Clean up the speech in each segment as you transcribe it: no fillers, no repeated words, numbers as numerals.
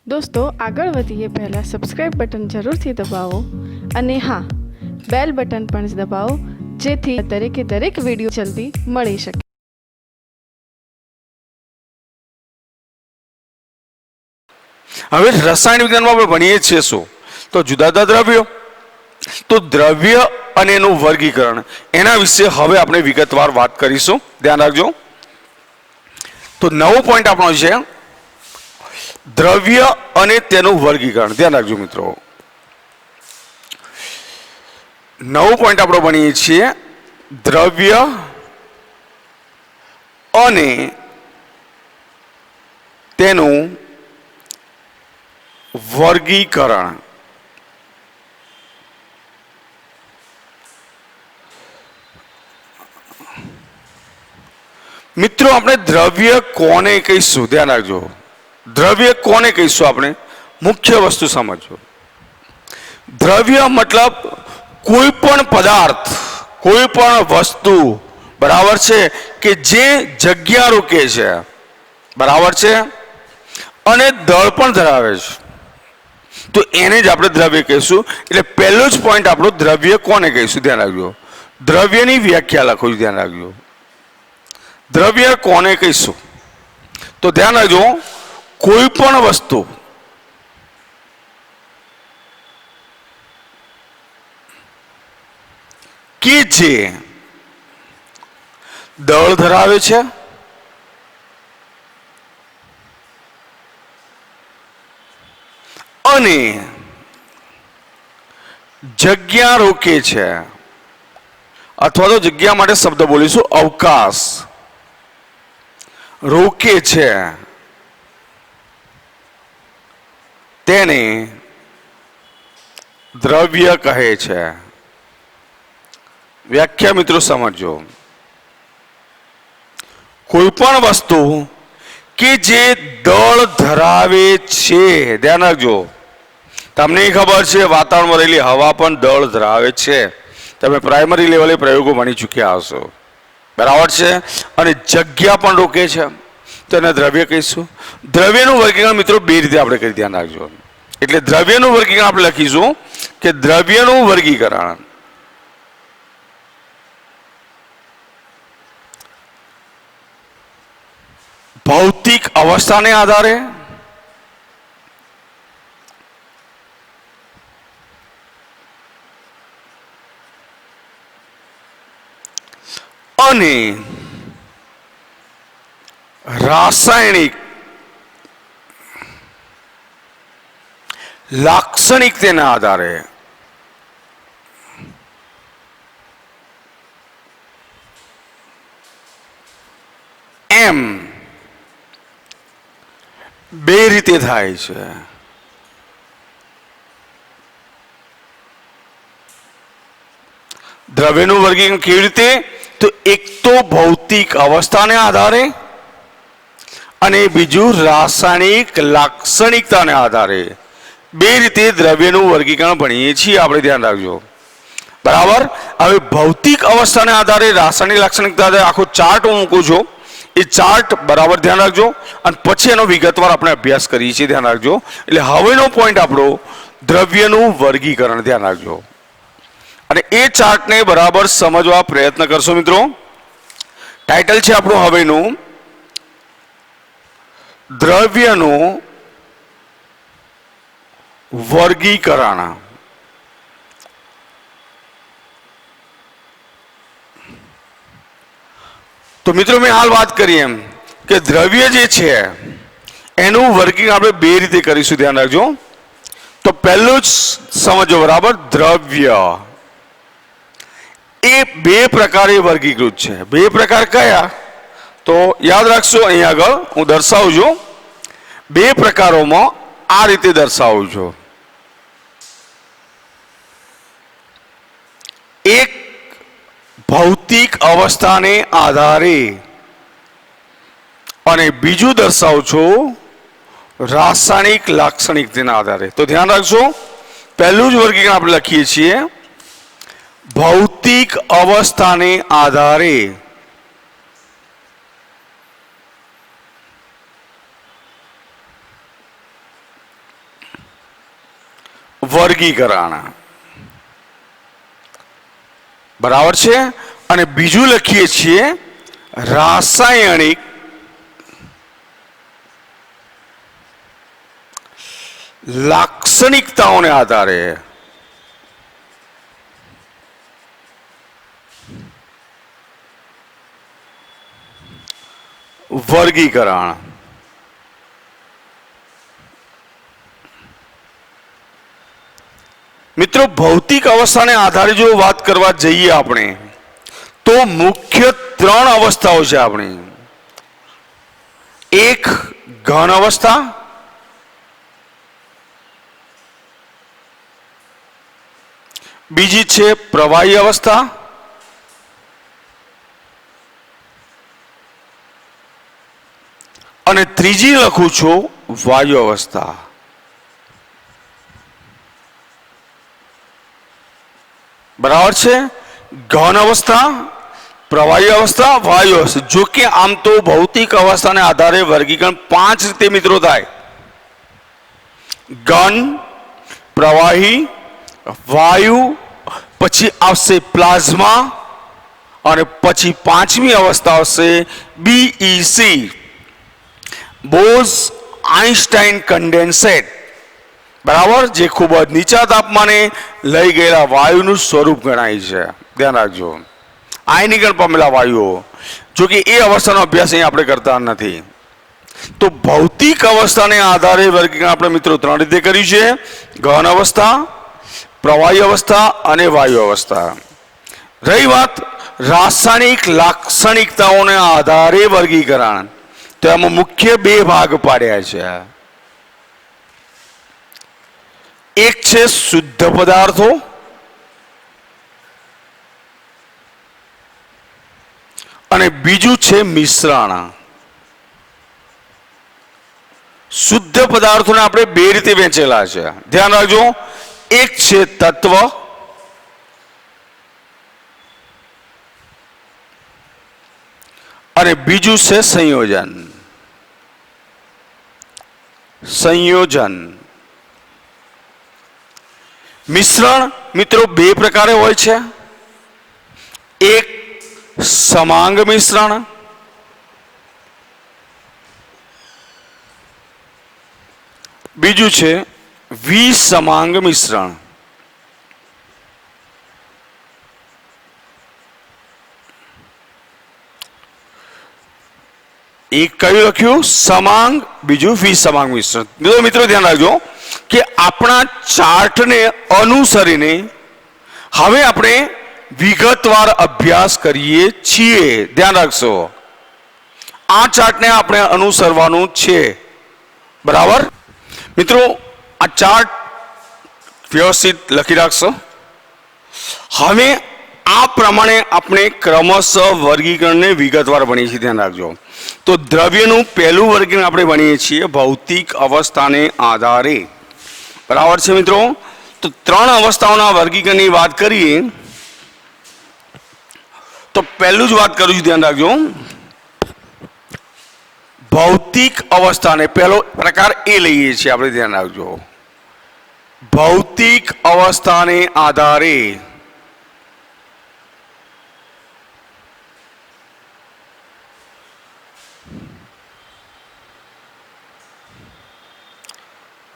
दोस्तों આગળ વધીએ પહેલાં સબસ્ક્રાઇબ બટન જરૂરથી દબાવો અને હા બેલ બટન પણ દબાવો જેથી દરેક વિડીયો જલ્દી મળી શકે। હવે રસાયણ વિજ્ઞાનમાં આપણે ભણીએ છીએ શું તો જુદા જુદા દ્રવ્યો તો દ્રવ્ય અને એનું વર્ગીકરણ એના વિશે હવે આપણે વિગતવાર વાત કરીશું। ધ્યાન રાખજો। તો નવો પોઈન્ટ આપણો છે દ્રવ્ય અને તેનું વર્ગીકરણ। ધ્યાન રાખજો મિત્રો, નવો પોઈન્ટ આપણો ભણીએ છીએ દ્રવ્ય અને તેનું વર્ગીકરણ। મિત્રો આપણે દ્રવ્ય કોને કહીશું, ધ્યાન રાખજો, દ્રવ્ય કોને કહીશું આપણે મુખ્ય વસ્તુ સમજો। દ્રવ્ય મતલબ કોઈ પણ પદાર્થ કોઈ પણ વસ્તુ બરાબર છે કે જે જગ્યા રોકે છે બરાબર છે અને દળ પણ ધરાવે છે તો એને જ આપણે દ્રવ્ય કહીશું। એટલે પહેલો જ પોઈન્ટ આપણો દ્રવ્ય કોને કહીશું, ધ્યાન રાખજો। દ્રવ્યની વ્યાખ્યા લખો, ધ્યાન રાખજો, દ્રવ્ય કોને કહીશું તો ધ્યાન રાખજો કોઈ પણ વસ્તુ કે જે દળ ધરાવે છે અને જગ્યા રોકે છે અથવા તો જગ્યા માટે શબ્દ બોલીશું અવકાશ રોકે છે તેને દ્રવ્ય કહે છે। વ્યાખ્યા મિત્રો સમજો, કોઈ પણ વસ્તુ કે જે દળ ધરાવે છે, ધ્યાન રાખજો, તમને ખબર છે વાતાવરણમાં રહેલી હવા પણ દળ ધરાવે છે, તમે પ્રાઇમરી લેવલે પ્રયોગો ભણી ચૂક્યા હશો બરાબર છે, અને જગ્યા પણ રોકે છે તો એને દ્રવ્ય કહીશું। દ્રવ્યનું વર્ગીકરણ મિત્રો બે રીતે આપણે કરી, ધ્યાન રાખજો। એટલે દ્રવ્યનું વર્ગીકરણ આપણે લખીશું કે દ્રવ્યનું વર્ગીકરણ ભૌતિક અવસ્થાને આધારે અને રાસાયણિક લાક્ષણિકતાના આધારે એમ બે રીતે થાય છે। દ્રવ્યનું વર્ગીકરણ કેવી રીતે તો એક તો ભૌતિક અવસ્થાને આધારે અને બીજું રાસાયણિક લાક્ષણિકતાને આધારે બે રીતે દ્રવ્યનું વર્ગીકરણ ભણીએ છીએ આપણે, ધ્યાન રાખજો બરાબર। હવે ભૌતિક અવસ્થાને આધારે રાસાયણિક લાક્ષણિકતા આધારે આખો ચાર્ટ હું મૂકું છું, એ ચાર્ટ બરાબર ધ્યાન રાખજો અને પછી એનો વિગતવાર આપણે અભ્યાસ કરીએ છીએ, ધ્યાન રાખજો। એટલે હવેનો પોઈન્ટ આપણો દ્રવ્યનું વર્ગીકરણ, ધ્યાન રાખજો અને એ ચાર્ટને બરાબર સમજવા પ્રયત્ન કરશો મિત્રો। ટાઇટલ છે આપણું હવેનું દ્રવ્યનું વર્ગીકરણ। તો મિત્રો મેં હાલ વાત કરી એમ કે દ્રવ્ય જે છે એનું વર્ગીકરણ આપણે બે રીતે કરીશું, ધ્યાન રાખજો। તો પહેલું જ સમજો બરાબર, દ્રવ્ય એ બે પ્રકારે વર્ગીકૃત છે। બે પ્રકાર કયા તો યાદ રાખશો, અહીં આગળ હું દર્શાવું છું, બે પ્રકારોમાં આ રીતે દર્શાવું છું। એક ભૌતિક અવસ્થાને આધારે અને બીજું દર્શાવું છું રાસાયણિક લાક્ષણિકતાના આધારે। તો ધ્યાન રાખજો, પહેલું જ વર્ગીકરણ આપણે લખીએ છીએ ભૌતિક અવસ્થાને આધારે વર્ગીકરણ, બરાબર છે. અને બીજું લખીએ છીએ રાસાયણિક લાક્ષણિકતાઓને આધારે વર્ગીકરણ. મિત્રો ભૌતિક અવસ્થાને આધારે જો વાત કરવા જઈએ આપણે તો મુખ્ય 3 અવસ્થાઓ છે આપણી. એક ઘન અવસ્થા, બીજી છે પ્રવાહી અવસ્થા અને ત્રીજી લખું છું વાયુ અવસ્થા. બરાબર છે. ઘન અવસ્થા, પ્રવાહી અવસ્થા, વાયુ અવસ્થા. જો કે આમ તો ભૌતિક અવસ્થાને આધારે વર્ગીકરણ 5 રીતે મિત્રો થાય: ઘન, પ્રવાહી, વાયુ, પછી આવશે પ્લાઝ્મા અને પછી 5મી અવસ્થા આવશે બીઈસી, બોઝ આઇન્સ્ટાઇન કન્ડેન્સેટ. બરાબર, જે ખૂબ જ નીચા તાપમાને લઈ ગયેલા વાયુનું સ્વરૂપ ગણાય છે. ધ્યાન રાખજો, આયનીકરણ પામેલા વાયુઓ. જો કે એ અવસ્થાનો અભ્યાસ અહીં આપણે કરતા નથી. તો ભૌતિક અવસ્થાને આધારે વર્ગીકરણ આપણે મિત્રો 3 રીતે કર્યું છે: ઘન અવસ્થા, પ્રવાહી અવસ્થા અને વાયુ અવસ્થા. રહી વાત રાસાયણિક લાક્ષણિકતાઓને આધારે વર્ગીકરણ, તો એમાં મુખ્ય 2 ભાગ પાડ્યા છે. એક છે શુદ્ધ પદાર્થો અને બીજું છે મિશ્રણ. શુદ્ધ પદાર્થોને આપણે 2 રીતે વહેંચેલા છે. ધ્યાન રાખજો, એક છે તત્વ અને બીજું છે સંયોજન. સંયોજન. મિશ્રણ મિત્રો 2 પ્રકારે હોય છે: એક સમાંગ મિશ્રણ બીજું છે વિસમાંગ મિશ્રણ. એક કયું લખ્યું? સમાંગ, બીજું વિસમાંગ મિશ્રણ. મિત્રો ધ્યાન રાખજો કે આપણા ચાર્ટને અનુસરીને હવે આપણે વિગતવાર અભ્યાસ કરીએ છીએ. ધ્યાન રાખશો, આ ચાર્ટને આપણે અનુસરવાનું છે. બરાબર મિત્રો, આ ચાર્ટ વ્યવસ્થિત લખી રાખશો. હવે આ પ્રમાણે આપણે ક્રમશઃ વર્ગીકરણને વિગતવાર ભણીએ છીએ. ધ્યાન રાખજો. તો દ્રવ્યનું પહેલું વર્ગીકરણ આપણે ભણીએ છીએ ભૌતિક અવસ્થાને આધારે. બરાબર છે મિત્રો. તો 3 અવસ્થાઓના વર્ગીકરણની વાત કરીએ તો પહેલું જ વાત કરું છું, ધ્યાન રાખજો. ભૌતિક અવસ્થાને પહેલો પ્રકાર એ લઈએ છીએ આપણે. ધ્યાન રાખજો, ભૌતિક અવસ્થાને આધારે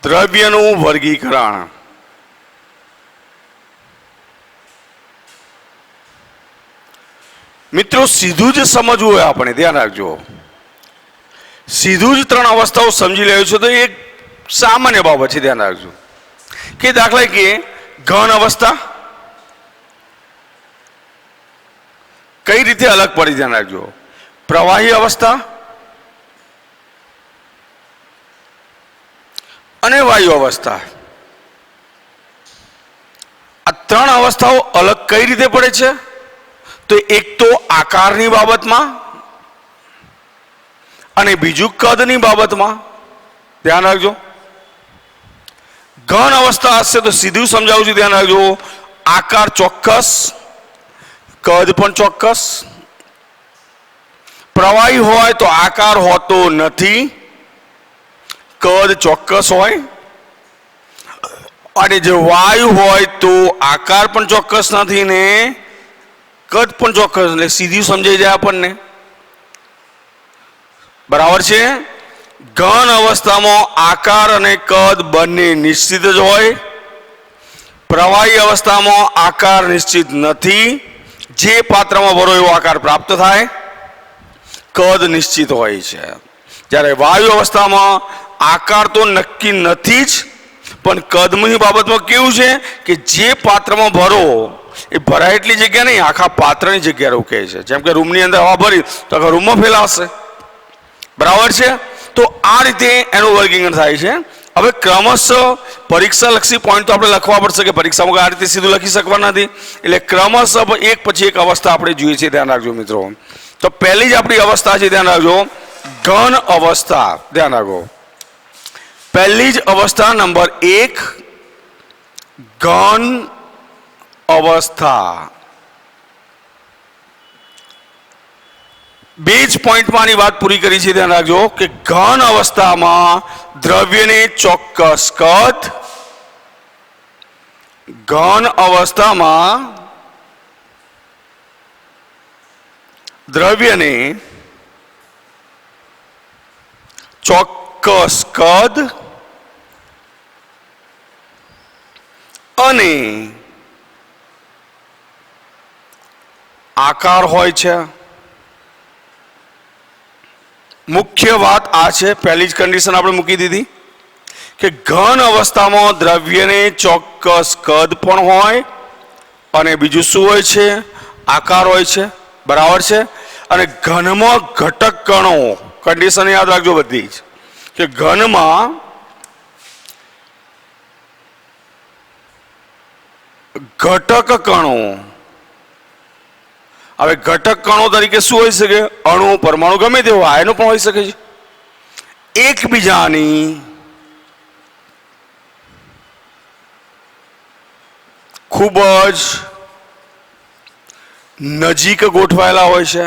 દ્રવ્યનું વર્ગીકરણ. મિત્રો સીધું જ સમજવું હોય આપણે. ધ્યાન રાખજો, સીધું જ 3 અવસ્થાઓ સમજી લેવું છે તો એક સામાન્ય બાબત છે. ધ્યાન રાખજો કે દાખલા કે ઘન અવસ્થા કઈ રીતે અલગ પડી. ધ્યાન રાખજો, પ્રવાહી અવસ્થા અને વાયુ અવસ્થા. આ 3 અવસ્થાઓ અલગ કઈ રીતે પડે છે? તો એક તો આકારની બાબતમાં અને બીજું કદની બાબતમાં. ધ્યાન રાખજો, ઘન અવસ્થા હશે તો સીધું સમજાવું છું. ધ્યાન રાખજો, આકાર ચોક્કસ, કદ પણ ચોક્કસ. પ્રવાહી હોય તો આકાર હોતો નથી, કદ ચોક્કસ હોય. અને જો વાયુ હોય તો આકાર પણ ચોક્કસ નથી ને કદ પણ ચોક્કસ, એટલે સીધું સમજાઈ જાય આપણને. બરાબર છે. ઘન અવસ્થામાં આકાર અને કદ બંને નિશ્ચિત જ હોય. પ્રવાહી અવસ્થામાં આકાર નિશ્ચિત નથી, જે પાત્રમાં ભરો એવો આકાર પ્રાપ્ત થાય. કદ નિશ્ચિત હોય છે. જ્યારે વાયુ અવસ્થામાં આકાર તો નક્કી નથી જ, પણ કદની બાબતમાં કેવું છે કે જે પાત્રમાં ભરો એ ભરાય એટલી જગ્યા નહીં, આખા પાત્રની જગ્યા રોકે છે. જેમ કે રૂમની અંદર હવા ભરી તો આખા રૂમમાં ફેલાશે. બરાબર છે. તો આ રીતે એનું વર્ગીકરણ થાય છે. હવે ક્રમશઃ પરીક્ષાલક્ષી પોઈન્ટ તો આપણે લખવા પડશે કે પરીક્ષામાં આ રીતે સીધું લખી શકવા નથી, એટલે ક્રમશઃ એક પછી એક અવસ્થા આપણે જોઈએ છીએ. ધ્યાન રાખજો મિત્રો. તો પહેલી જ આપણી અવસ્થા છે, ધ્યાન રાખજો, ઘન અવસ્થા. ધ્યાન રાખો, પહેલી જ અવસ્થા નંબર 1 ઘન અવસ્થા. બે જ પોઈન્ટમાં વાત પૂરી કરી છે. ધ્યાન રાખજો કે ઘન અવસ્થામાં દ્રવ્યને ચોક્કસ કદ, ઘન અવસ્થામાં દ્રવ્યને ચોક્કસ કદ અને આકાર હોય છે. મુખ્ય વાત આ છે, પહેલી જ કન્ડિશન આપણે મૂકી દીધી કે ઘન અવસ્થામાં દ્રવ્યને ચોક્કસ કદ પણ હોય અને બીજું શું હોય છે? આકાર હોય છે. બરાબર છે. અને ઘનમાં ઘટક કણો, કન્ડિશન યાદ રાખજો બધી જ, કે ઘનમાં ઘટક કણો. હવે ઘટક કણો તરીકે શું હોઈ શકે? અણુ, પરમાણુ, ગમે તે હોય, આયનો પણ હોઈ શકે છે. એકબીજાની ખૂબ જ નજીક ગોઠવાયેલા હોય છે.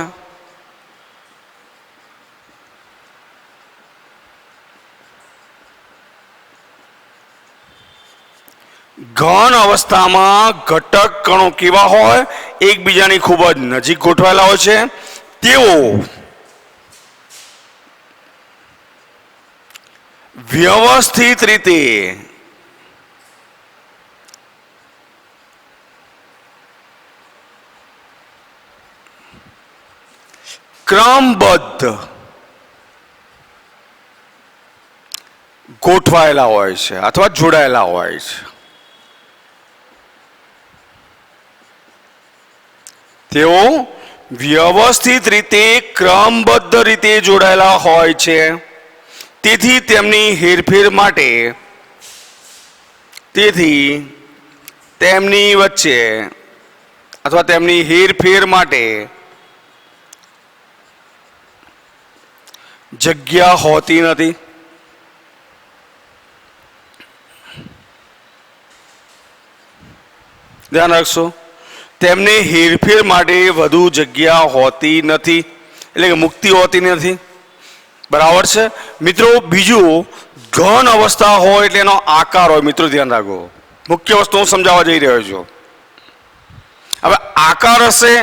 ઘન અવસ્થામાં ઘટક કણો કેવા હોય? એકબીજાની ખૂબ જ નજીક ગોઠવાયેલા હોય છે. તેઓ વ્યવસ્થિત રીતે ક્રમબદ્ધ ગોઠવાયેલા હોય છે અથવા જોડાયેલા હોય છે. તેઓ વ્યવસ્થિત રીતે ક્રમબદ્ધ રીતે જોડાયેલા હોય છે. તેથી તેમની હેરફેર માટે, તેથી તેમની વચ્ચે અથવા તેમની હેરફેર માટે જગ્યા હોતી નથી. ધ્યાન રાખશો, તેમને હેરફેર માટે વધુ જગ્યા હોતી નથી, એટલે કે મુક્તિ હોતી નથી. બરાબર છે મિત્રો. બીજું, ઘન અવસ્થા હોય એટલે એનો આકાર હોય. મિત્રો ધ્યાન રાખો, મુખ્ય વસ્તુ હું સમજાવવા જઈ રહ્યો છું. હવે આકાર હશે,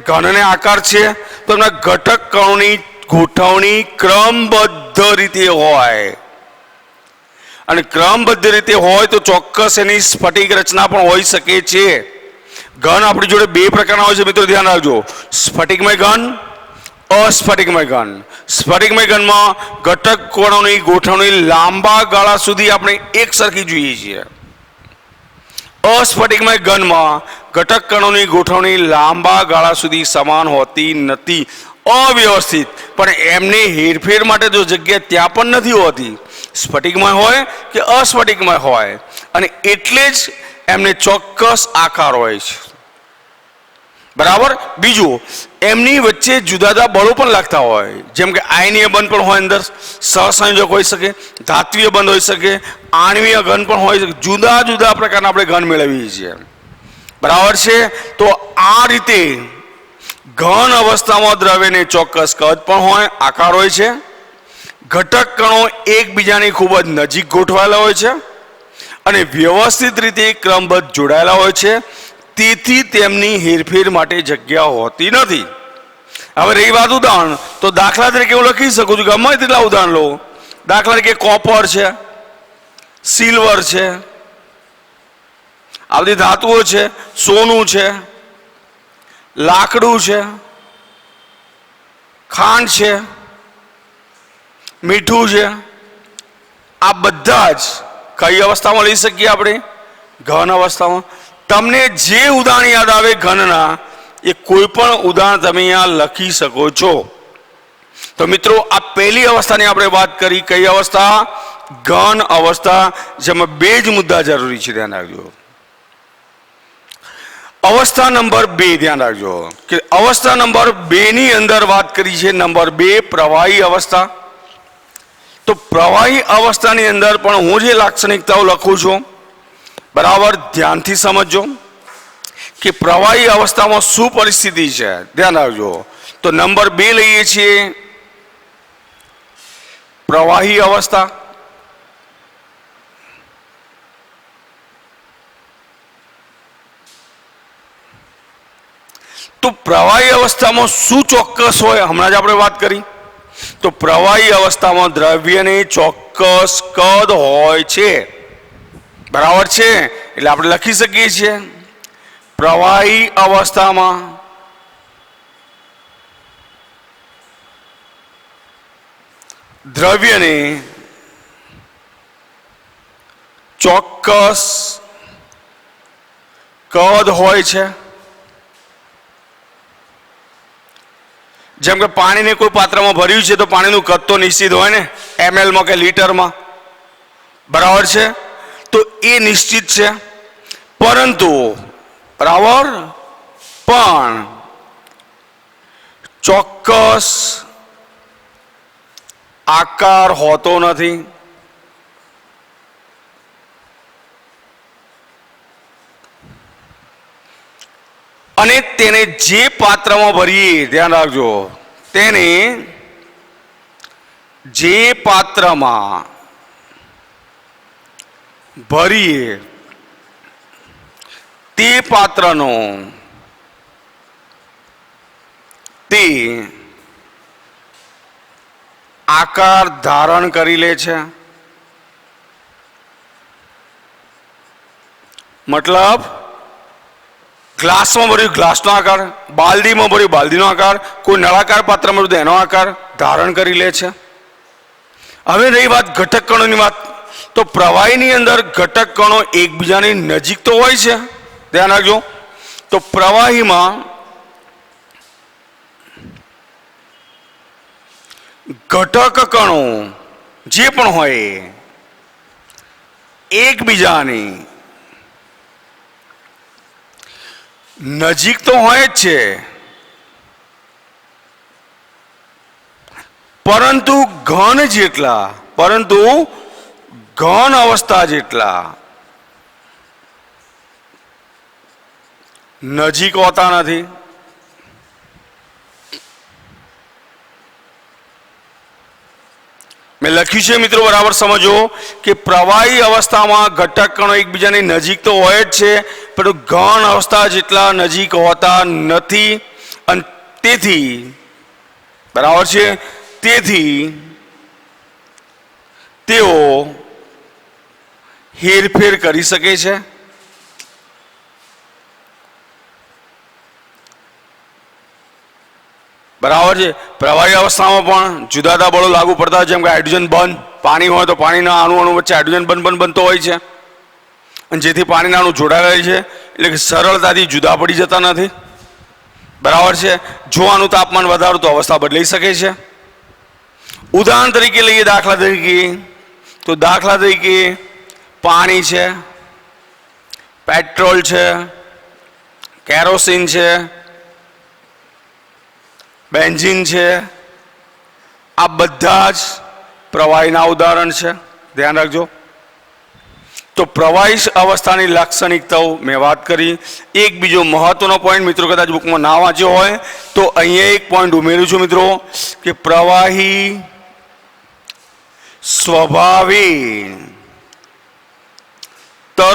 ઘનને આકાર છે, તો એમના ઘટક કણોની ગોઠવણી ક્રમબદ્ધ રીતે હોય. અને ક્રમબદ્ધ રીતે હોય તો ચોક્કસ એની સ્ફટિક રચના પણ હોઈ શકે છે. ઘન આપણી જોડે બે પ્રકારના હોય છે મિત્રો, ધ્યાન રાખજો. સ્ફટિકમય ઘન, અસ્ફટિકમય ઘન. સ્ફટિકમય ઘનમાં ઘટક કણોની ગોઠવણી લાંબા ગાળા સુધી આપણે એક સરખી જોઈએ છીએ. અસ્ફટિકમય ઘનમાં ઘટક કણોની ગોઠવણી લાંબા ગાળા સુધી સમાન હોતી નથી, અવ્યવસ્થિત. પણ એમને હેરફેર માટે જો જગ્યા ત્યાં પણ નથી હોતી, સ્ફટિકમય હોય કે અસ્ફટિકમય હોય, અને એટલે જ એમને ચોક્કસ આકાર હોય છે. બરાબર. બીજું, એમની વચ્ચે જુદા જુદા બળો પણ લાગતા હોય, જેમ કે આયનીય બંધ પણ હોય, અંદર સહસંયોજક હોઈ શકે, ધાત્વીય બંધ હોઈ શકે, આણ્વીય ઘન પણ હોઈ શકે. જુદા જુદા પ્રકારના આપણે ઘન મેળવીએ છીએ. બરાબર છે. તો આ રીતે ઘન અવસ્થામાં દ્રવ્યને ચોક્કસ કદ પણ હોય, આકાર હોય છે. ઘટક કણો એકબીજાની ખૂબ જ નજીક ગોઠવાયેલા હોય છે અને વ્યવસ્થિત રીતે ક્રમબદ્ધ જોડાયેલા હોય છે, તેથી તેમની હેરફેર માટે જગ્યા હોતી નથી. હવે રહી વાત ઉદાહરણ, તો દાખલા તરીકે હું લખી શકું છું, ગમે તેટલા ઉદાહરણ લો. દાખલા તરીકે કોપર છે, સિલ્વર છે, આ બધી ધાતુઓ છે, સોનું છે, લાકડું છે, ખાંડ છે, મીઠું છે. આ બધા જ કઈ અવસ્થામાં લઈ શકીએ આપણે? ઘન અવસ્થામાં. તમને જે ઉદાહરણ યાદ આવે ઘનના, એ કોઈ પણ ઉદાહરણ તમે અહીંયા લખી શકો છો. તો મિત્રો, આ પહેલી અવસ્થાની આપણે વાત કરી. કઈ અવસ્થા? ઘન અવસ્થા, જેમાં બે જ મુદ્દા જરૂરી છે, ધ્યાન રાખજો. અવસ્થા નંબર 2 ધ્યાન રાખજો કે અવસ્થા નંબર 2 ની અંદર વાત કરી છે. નંબર 2 પ્રવાહી અવસ્થા. તો પ્રવાહી અવસ્થાની અંદર પણ હું જે લાક્ષણિકતાઓ લખું છું, બરાબર ધ્યાનથી સમજજો કે પ્રવાહી અવસ્થામાં શું પરિસ્થિતિ છે. ધ્યાન રાખજો. તો નંબર 2 લઈએ છીએ, પ્રવાહી અવસ્થા. તો પ્રવાહી અવસ્થામાં શું ચોક્કસ હોય, હમણાં જ આપણે વાત કરી. તો પ્રવાહી અવસ્થામાં દ્રવ્યને ચોક્કસ કદ હોય છે, બરાબર છે. એટલે આપણે લખી શકીએ છીએ, પ્રવાહી અવસ્થામાં દ્રવ્યને ચોક્કસ કદ હોય છે. જેમ કે પાણીને કોઈ પાત્રમાં ભર્યું છે, તો પાણીનું કદ તો નિશ્ચિત હોય ને, ml માં કે લીટરમાં, બરાબર છે. તો એ નિશ્ચિત છે, પરંતુ બરાબર પણ ચોક્કસ આકાર હોતો નથી. અને તેને જે પાત્રમાં ભરીએ, ધ્યાન રાખજો, તેને જે પાત્રમાં ભરીએ તે પાત્રનો તે આકાર ધારણ કરી લે છે. મતલબ ગ્લાસમાં ભર્યું ગ્લાસનો આકાર, બાલદીમાં ભર્યું બાલદીનો આકાર, કોઈ નળાકાર પાત્રમાં ભર્યું તો એનો આકાર ધારણ કરી લે છે. હવે રહી વાત ઘટક કણોની વાત, તો પ્રવાહીની અંદર ઘટક કણો એકબીજાની નજીક તો હોય છે, ધ્યાન રાખજો. તો પ્રવાહીમાં ઘટક કણો જે પણ હોય એકબીજાની નજીક તો હોય જ છે, પરંતુ ઘન અવસ્થા જેટલા નજીક હોતા નથી. મેં લખ્યું છે મિત્રો, બરાબર સમજો કે પ્રવાહી અવસ્થામાં ઘટક કણો એકબીજાની નજીક તો હોય જ છે, પરંતુ ઘન અવસ્થા જેટલા નજીક હોતા નથી. અને તેથી બરાબર છે, તેથી તેઓ હેરફેર કરી શકે છે. બરાબર છે. પ્રવાહી અવસ્થામાં પણ જુદા જુદા બળો લાગુ પડતા હોય, જેમ કે હાઇડ્રોજન બંધ, પાણી હોય તો પાણીના અણુ વચ્ચે હાઇડ્રોજન બંધ બનતો હોય છે, અને જેથી પાણીના અણુ જોડાયેલા છે, એટલે કે સરળતાથી જુદા પડી જતા નથી. બરાબર છે. જો આનું તાપમાન વધારો તો અવસ્થા બદલાઈ શકે છે. ઉદાહરણ તરીકે લઈએ, દાખલા તરીકે પાણી છે, પેટ્રોલ છે, કેરોસીન છે, બેન્ઝીન છે. આ બધા જ પ્રવાહીના ઉદાહરણ છે, ધ્યાન રાખજો. તો પ્રવાહી અવસ્થાની લાક્ષણિકતાઓ મેં વાત કરી. એક બીજો મહત્વનો પોઈન્ટ મિત્રો, કદાચ બુકમાં ના વાંચ્યો હોય તો અહીંયા એક પોઈન્ટ ઉમેરું છું મિત્રો, કે પ્રવાહી સ્વભાવે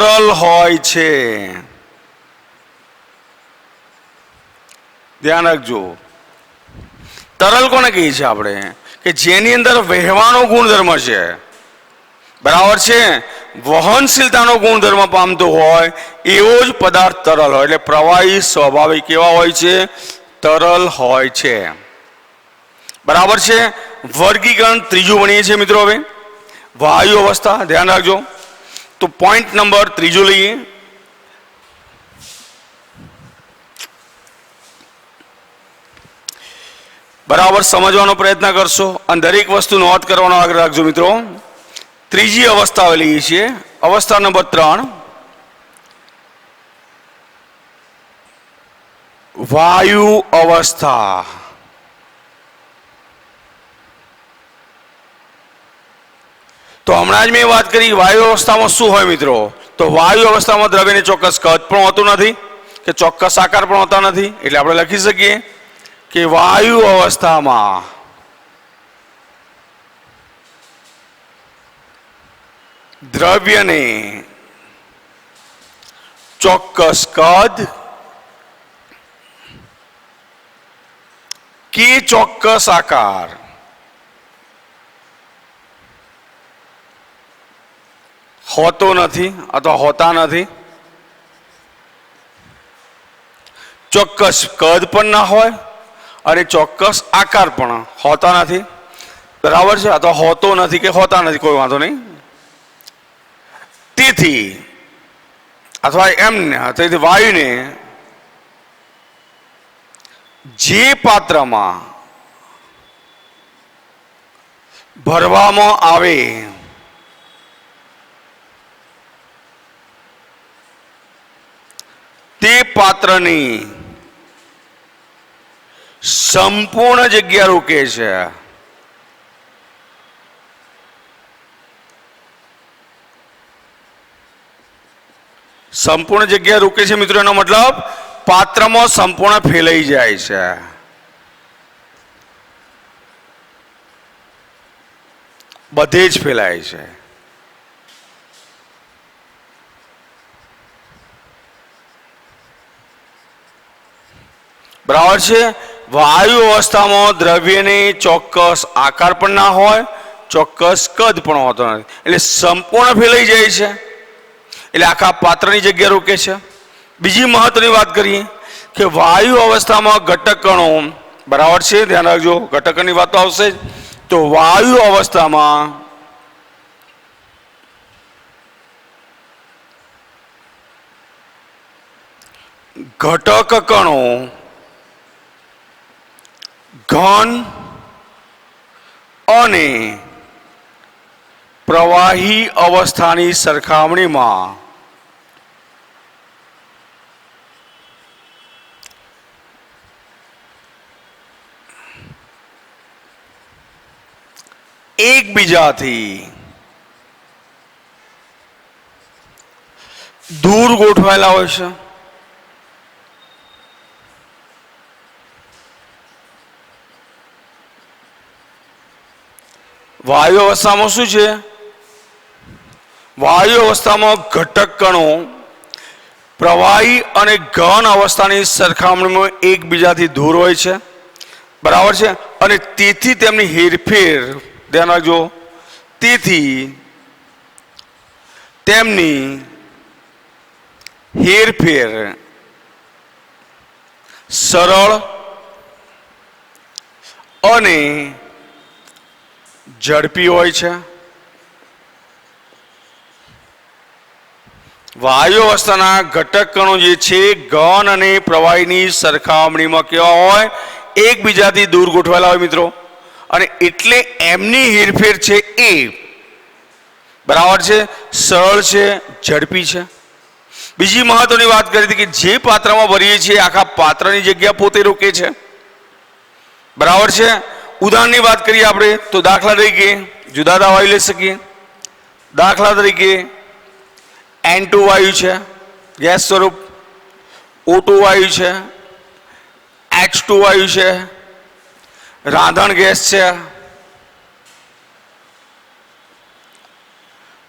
તરલ હોય છે. ધ્યાન રાખજો. તરલ કોને કહીએ છીએ આપણે? કે જેની અંદર વહેવાનો ગુણધર્મ છે. બરાબર છે. વહનશીલતાનો ગુણધર્મ પામતો હોય એવો જ પદાર્થ તરલ હોય. એટલે પ્રવાહી સ્વાભાવિક કેવા હોય છે? તરલ હોય છે. બરાબર છે. વર્ગીકરણ ત્રીજું ભણીએ છીએ મિત્રો. હવે વાયુ અવસ્થા. ધ્યાન રાખજો. તો પોઈન્ટ નંબર ત્રીજો લઈએ. બરાબર સમજવાનો પ્રયત્ન કરશો અને દરેક વસ્તુ નોંધ કરવાનો આગ્રહ રાખજો મિત્રો. ત્રીજી અવસ્થા લઈએ છીએ. અવસ્થા નંબર 3, વાયુ અવસ્થા. તો હમણાં જ મેં વાત કરી વાયુ અવસ્થામાં શું હોય મિત્રો? તો વાયુ અવસ્થામાં દ્રવ્યને ચોક્કસ કદ પણ હોતું નથી કે ચોક્કસ આકાર પણ હોતા નથી. એટલે આપણે લખી શકીએ કે વાયુ અવસ્થામાં દ્રવ્યને ચોક્કસ કદ કે ચોક્કસ આકાર હોતો નથી અથવા હોતા નથી. ચોક્કસ કદ પણ ના હોય અને ચોક્કસ આકાર પણ હોતા નથી. બરાબર છે. અથવા હોતો નથી કે હોતા નથી, કોઈ વાંધો નહીં. તેથી અથવા એમને તેથી વાયુને જે પાત્રમાં ભરવામાં આવે તે પાત્રની સંપૂર્ણ જગ્યા રોકે છે. સંપૂર્ણ જગ્યા રોકે છે મિત્રો, એનો મતલબ પાત્રમાં સંપૂર્ણ ફેલાઈ જાય છે. બધે જ ફેલાય છે. બરાબર છે. વાયુ અવસ્થામાં દ્રવ્યને ચોક્કસ આકાર પણ ના હોય, ચોક્કસ કદ પણ હોતો નથી. એટલે સંપૂર્ણ ફેલાઈ જાય છે. એટલે આખા પાત્રની જગ્યા રોકે છે. બીજી મહત્વની વાત કરીએ કે વાયુ અવસ્થામાં ઘટક કણો, બરાબર છે, ધ્યાન રાખજો, ઘટકની વાત તો આવશે જ. તો વાયુ અવસ્થામાં ઘટક કણો ઘન અને પ્રવાહી અવસ્થાની સરખામણીમાં એકબીજાથી દૂર ગોઠવાયેલા હોય છે. વાયુ અવસ્થામાં શું છે? વાયુ અવસ્થામાં ઘટક કણો પ્રવાહી અને ઘન અવસ્થાની સરખામણીમાં એકબીજાથી દૂર હોય છે. બરાબર છે. અને તેથી તેમની હેરફેર, ધ્યાન રાખજો, તેથી તેમની હેરફેર સરળ અને ઝડપી હોય છે. વાયુ અવસ્થાના ઘટક કણો જે છે ઘન અને પ્રવાહીની સરખામણીમાં કેવા હોય? એકબીજાથી દૂર ગોઠવાયેલા હોય મિત્રો. અને એટલે એમની હેરફેર છે એ બરાબર છે, સરળ છે, ઝડપી છે. બીજી મહત્વની વાત કરી હતી કે જે પાત્રમાં ભરીએ છીએ આખા પાત્રની જગ્યા પોતે રોકે છે. બરાબર છે. ઉદાહરણની વાત કરીએ આપણે તો દાખલા તરીકે જુદા જુદા વાયુ લઈ શકીએ. દાખલા તરીકે N2 વાયુ છે ગેસ સ્વરૂપ, O2 વાયુ છે, H2 વાયુ છે, રાંધણ ગેસ છે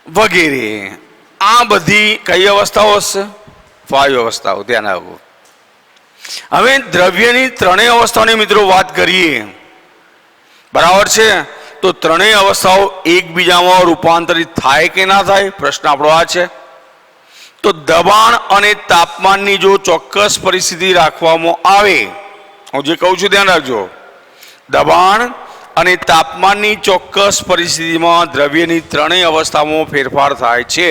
વગેરે. આ બધી કઈ અવસ્થાઓ હશે? વાયુ અવસ્થાઓ. ધ્યાન આપો. હવે દ્રવ્યની ત્રણેય અવસ્થાઓની મિત્રો વાત કરીએ, બરાબર છે? તો ત્રણેય અવસ્થાઓ એકબીજામાં રૂપાંતરિત થાય કે ના થાય? પ્રશ્ન આપણો આ છે. તો દબાણ અને તાપમાનની જો ચોક્કસ પરિસ્થિતિ રાખવામાં આવે, હું જે કહું છું ધ્યાન રાખજો, દબાણ અને તાપમાનની ચોક્કસ પરિસ્થિતિમાં દ્રવ્યની ત્રણેય અવસ્થામાં ફેરફાર થાય છે,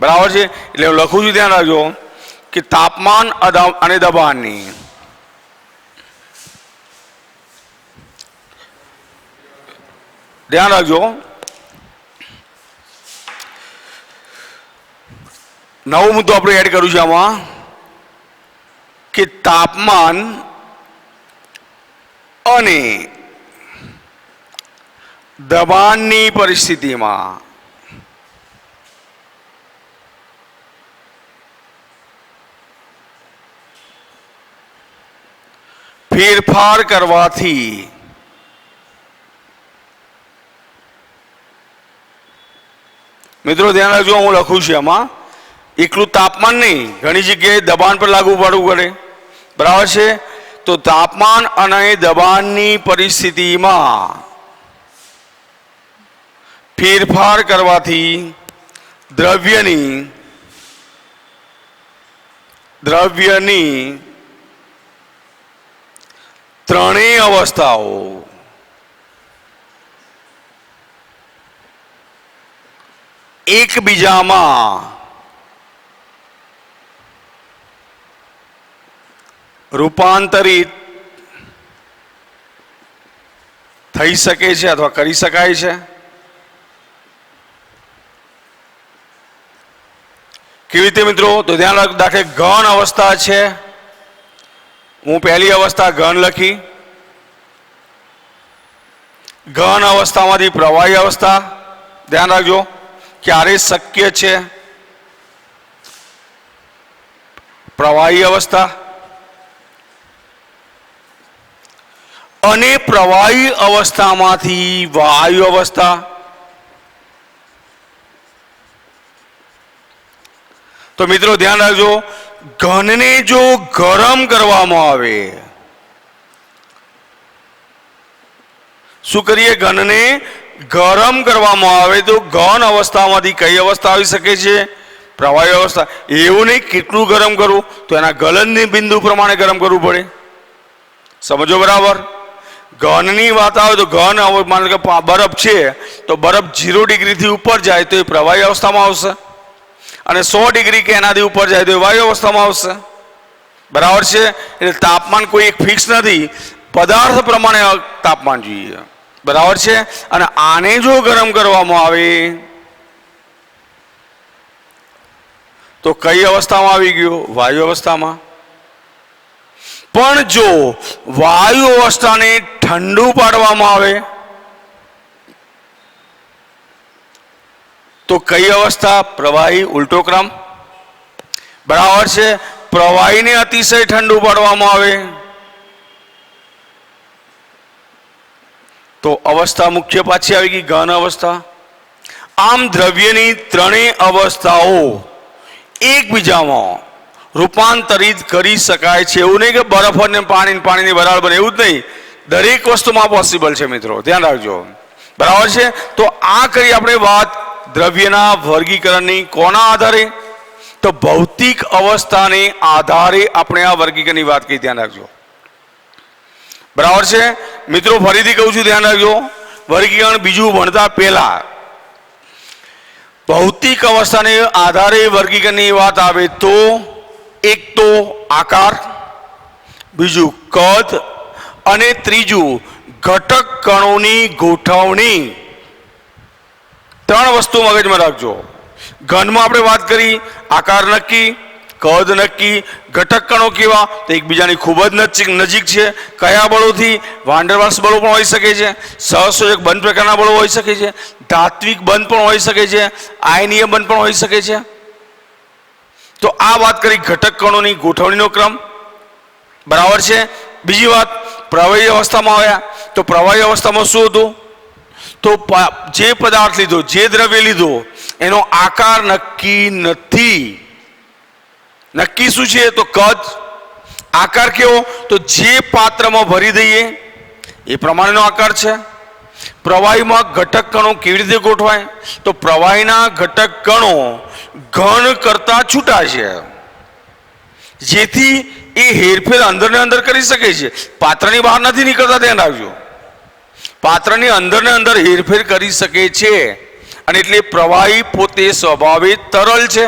બરાબર છે? એટલે હું લખું છું, ધ્યાન રાખજો કે તાપમાન અને દબાણની ધ્યાન રાખજો. નવો મુદ્દો આપણે એડ કર્યું છે આમાં કે તાપમાન અને દબાણની પરિસ્થિતિમાં ફેરફાર કરવાથી મિત્રો ધ્યાન રાખજો, હું લખું છું આમાં એકલું તાપમાન નહીં, ઘણી જગ્યાએ દબાણ પર લાગુ પાડવું પડે, બરાબર છે? તો તાપમાન અને દબાણની પરિસ્થિતિમાં ફેરફાર કરવાથી દ્રવ્યની ત્રણેય અવસ્થાઓ એકબીજામાં રૂપાંતરિત થઈ શકે છે અથવા કરી શકાય છે. કેવી રીતે મિત્રો? તો ધ્યાન રાખો, દાખલે ઘન અવસ્થા છે, હું પહેલી અવસ્થા ઘન લખી, ઘન અવસ્થામાંથી પ્રવાહી અવસ્થા, ધ્યાન રાખજો ક્યારે શક્ય છે પ્રવાહી અવસ્થા, અને પ્રવાહી અવસ્થામાંથી વાયુ અવસ્થા. તો મિત્રો ધ્યાન રાખજો, ઘનને જો ગરમ કરવામાં આવે, શું કરીએ? ઘનને ગરમ કરવામાં આવે તો ઘન અવસ્થામાંથી કઈ અવસ્થા આવી શકે છે? પ્રવાહી અવસ્થા. એવું નહીં કેટલું ગરમ કરવું, તો એના ગલનની બિંદુ પ્રમાણે ગરમ કરવું પડે, સમજો બરાબર? ઘનની વાત આવે તો ઘન, માનો કે બરફ છે તો બરફ 0 ડિગ્રીથી ઉપર જાય તો એ પ્રવાહી અવસ્થામાં આવશે, અને 100 ડિગ્રી કે એનાથી ઉપર જાય તો એ વાયુ અવસ્થામાં આવશે, બરાબર છે? એટલે તાપમાન કોઈ એક ફિક્સ નથી, પદાર્થ પ્રમાણે તાપમાન જોઈએ, બરાબર છે? અને આને જો ગરમ કરવામાં આવે તો કઈ અવસ્થામાં આવી ગયો? વાયુ અવસ્થામાં. પણ જો વાયુ અવસ્થાને ઠંડુ પાડવામાં આવે તો કઈ અવસ્થા? પ્રવાહી. ઉલટો ક્રમ, બરાબર છે? પ્રવાહીને અતિશય ઠંડુ પાડવામાં આવે તો અવસ્થા મુખ્ય પાછી આવી ગઈ, ઘન અવસ્થા. આમ દ્રવ્યની ત્રણેય અવસ્થાઓ એકબીજામાં રૂપાંતરિત કરી શકાય છે. એવું નહીં કે બરફ અને પાણીની વરાળ બને, એવું જ નહીં, દરેક વસ્તુમાં પોસિબલ છે મિત્રો, ધ્યાન રાખજો, બરાબર છે? તો આ કરી આપણે વાત દ્રવ્યના વર્ગીકરણની. કોના આધારે? તો ભૌતિક અવસ્થાને આધારે આપણે આ વર્ગીકરણની વાત કરી, ધ્યાન રાખજો, બરાબર છે મિત્રો? ફરીથી કહું છું, ધ્યાન રાખજો, વર્ગીકરણ બીજું ભણતા પહેલા ભૌતિક અવસ્થાને આધારે વર્ગીકરણની વાત આવે તો એક તો આકાર, બીજું કદ, અને ત્રીજું ઘટક કણોની ગોઠવણી. ત્રણ વસ્તુ મગજમાં રાખજો. ઘનમાં આપણે વાત કરી, આકાર નક્કી, કદ નક્કી, ઘટક કણો કેવા? તો એકબીજાની ખૂબ જ નજીક છે. કયા બળોથી? વાન્ડરવાલ્સ બળો પણ હોઈ શકે છે, સહસંયોજક બંધ પ્રકારના બળો હોઈ શકે છે, ધાત્વિક બંધ પણ હોઈ શકે છે, આયનીય બંધ પણ હોઈ શકે છે. તો આ વાત કરી ઘટક કણોની ગોઠવણીનો ક્રમ, બરાબર છે? બીજી વાત, પ્રવાહી અવસ્થામાં આવ્યા તો પ્રવાહી અવસ્થામાં શું હતું? તો જે પદાર્થ લીધો, જે દ્રવ્ય લીધો, એનો આકાર નક્કી નથી. નક્કી શું છે? તો કદ. આકાર કેવો? તો જે પાત્રમાં ભરી દઈએ એ પ્રમાણેનો આકાર છે. પ્રવાહીમાં ઘટક કણો કેવી રીતે ગોઠવાય? તો પ્રવાહીના ઘટક કણો ઘન કરતા છૂટા છે, જેથી એ હેરફેર અંદર ને અંદર કરી શકે છે, પાત્રની બહાર નથી નીકળતા. ધ્યાન રાખજો, પાત્રની અંદર ને અંદર હેરફેર કરી શકે છે, અને એટલે પ્રવાહી પોતે સ્વભાવે તરલ છે.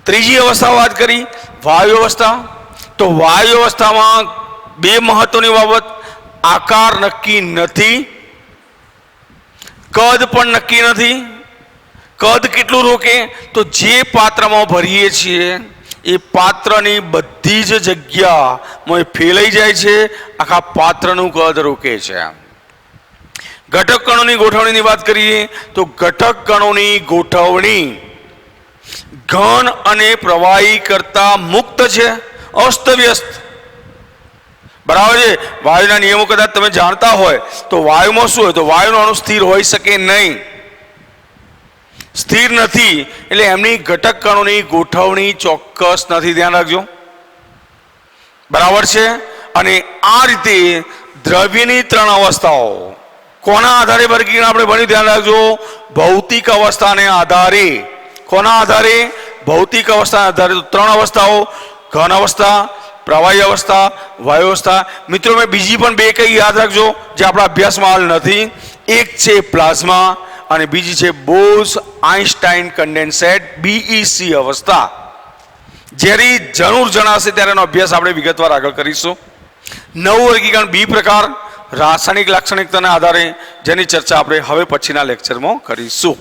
ત્રીજી અવસ્થા વાત કરી, વાયુ અવસ્થા. તો વાયુ અવસ્થામાં બે મહત્વની બાબત: આકાર નક્કી નથી, કદ પણ નક્કી નથી. કદ કેટલું રોકે? તો જે પાત્રમાં ભરીએ છીએ એ પાત્રની બધી જ જગ્યામાં ફેલાઈ જાય છે, આખા પાત્રનું કદ રોકે છે. ઘટક કણોની ગોઠવણીની વાત કરીએ તો ઘટક કણોની ગોઠવણી ઘન અને પ્રવાહી કરતા મુક્ત છે, અસ્તવ્યસ્ત. બરાબર છે. વાયુના નિયમો કદાચ તમે જાણતા હોય તો વાયુમાં શું હોય? તો વાયુનો અણુ સ્થિર હોઈ શકે નહીં, સ્થિર નથી, એટલે એમની ઘટક કણોની ગોઠવણી ચોક્કસ નથી. ધ્યાન રાખજો, બરાબર છે. અને આ રીતે દ્રવ્યની ત્રણ અવસ્થાઓ કોના આધારે વર્ગીકરણ આપણે ભણ્યું? ધ્યાન રાખજો, ભૌતિક અવસ્થાને આધારે. કોના આધારે? ભૌતિક અવસ્થાના આધારે. તો ત્રણ અવસ્થાઓ: ઘન અવસ્થા, પ્રવાહી અવસ્થા, વાયુ અવસ્થા. મિત્રો મેં બીજી પણ બે કઈ યાદ રાખજો જે આપણા અભ્યાસમાં હાલ નથી. એક છે પ્લાઝમા અને બીજી છે બોઝ-આઇન્સ્ટાઇન કન્ડેન્સેટ, BEC અવસ્થા. જ્યારે જરૂર જણાશે ત્યારે એનો અભ્યાસ આપણે વિગતવાર આગળ કરીશું. નવું વર્ગીકરણ બી પ્રકાર, રાસાયણિક લાક્ષણિકતાના આધારે, જેની ચર્ચા આપણે હવે પછીના લેક્ચરમાં કરીશું.